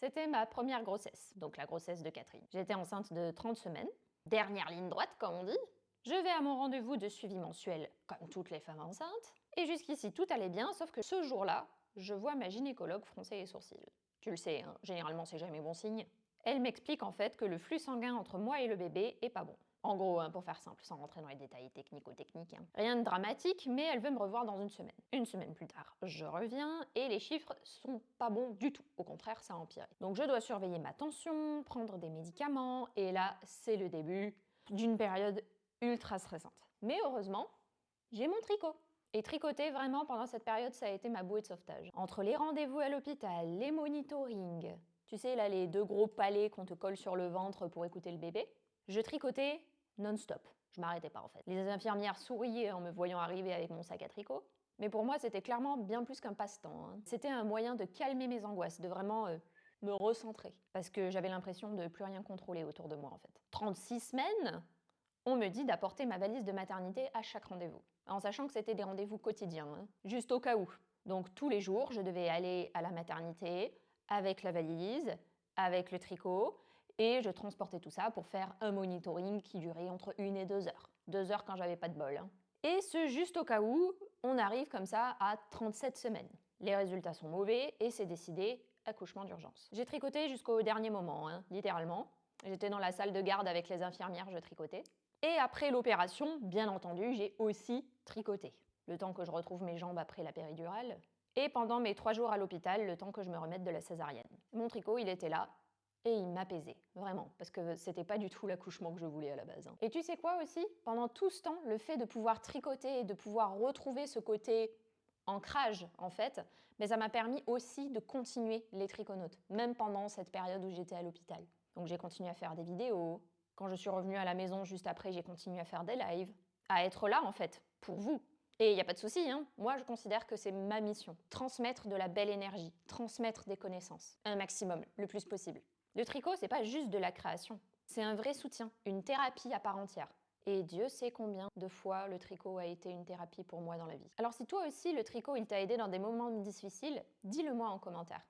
C'était ma première grossesse, donc la grossesse de Catherine. J'étais enceinte de 30 semaines, dernière ligne droite comme on dit. Je vais à mon rendez-vous de suivi mensuel comme toutes les femmes enceintes. Et jusqu'ici tout allait bien, sauf que ce jour-là, je vois ma gynécologue froncer les sourcils. Tu le sais, hein, généralement c'est jamais bon signe. Elle m'explique en fait que le flux sanguin entre moi et le bébé est pas bon. En gros, hein, pour faire simple, sans rentrer dans les détails technico-techniques. Rien de dramatique, mais elle veut me revoir dans une semaine. Une semaine plus tard, je reviens et les chiffres sont pas bons du tout. Au contraire, ça a empiré. Donc je dois surveiller ma tension, prendre des médicaments, et là, c'est le début d'une période ultra stressante. Mais heureusement, j'ai mon tricot. Et tricoter, vraiment, pendant cette période, ça a été ma bouée de sauvetage. Entre les rendez-vous à l'hôpital, les monitorings, tu sais, là, les 2 gros palets qu'on te colle sur le ventre pour écouter le bébé, je tricotais non-stop. Je m'arrêtais pas, en fait. Les infirmières souriaient en me voyant arriver avec mon sac à tricot. Mais pour moi, c'était clairement bien plus qu'un passe-temps, hein. C'était un moyen de calmer mes angoisses, de vraiment me recentrer. Parce que j'avais l'impression de plus rien contrôler autour de moi, en fait. 36 semaines, on me dit d'apporter ma valise de maternité à chaque rendez-vous. En sachant que c'était des rendez-vous quotidiens, hein, juste au cas où. Donc tous les jours, je devais aller à la maternité avec la valise, avec le tricot, et je transportais tout ça pour faire un monitoring qui durait entre 1 et 2 heures. 2 heures quand j'avais pas de bol, hein. Et ce juste au cas où, on arrive comme ça à 37 semaines. Les résultats sont mauvais et c'est décidé, accouchement d'urgence. J'ai tricoté jusqu'au dernier moment, hein, littéralement. J'étais dans la salle de garde avec les infirmières, je tricotais. Et après l'opération, bien entendu, j'ai aussi tricoté. Le temps que je retrouve mes jambes après la péridurale. Et pendant mes 3 jours à l'hôpital, le temps que je me remette de la césarienne. Mon tricot, il était là. Et il m'apaisait, vraiment, parce que c'était pas du tout l'accouchement que je voulais à la base, hein. Et tu sais quoi aussi? Pendant tout ce temps, le fait de pouvoir tricoter et de pouvoir retrouver ce côté ancrage, en fait, mais ça m'a permis aussi de continuer les triconautes, même pendant cette période où j'étais à l'hôpital. Donc j'ai continué à faire des vidéos. Quand je suis revenue à la maison juste après, j'ai continué à faire des lives, à être là, en fait, pour vous. Et il n'y a pas de souci, hein. Moi je considère que c'est ma mission. Transmettre de la belle énergie, transmettre des connaissances, un maximum, le plus possible. Le tricot, c'est pas juste de la création, c'est un vrai soutien, une thérapie à part entière. Et Dieu sait combien de fois le tricot a été une thérapie pour moi dans la vie. Alors si toi aussi le tricot il t'a aidé dans des moments difficiles, dis-le moi en commentaire.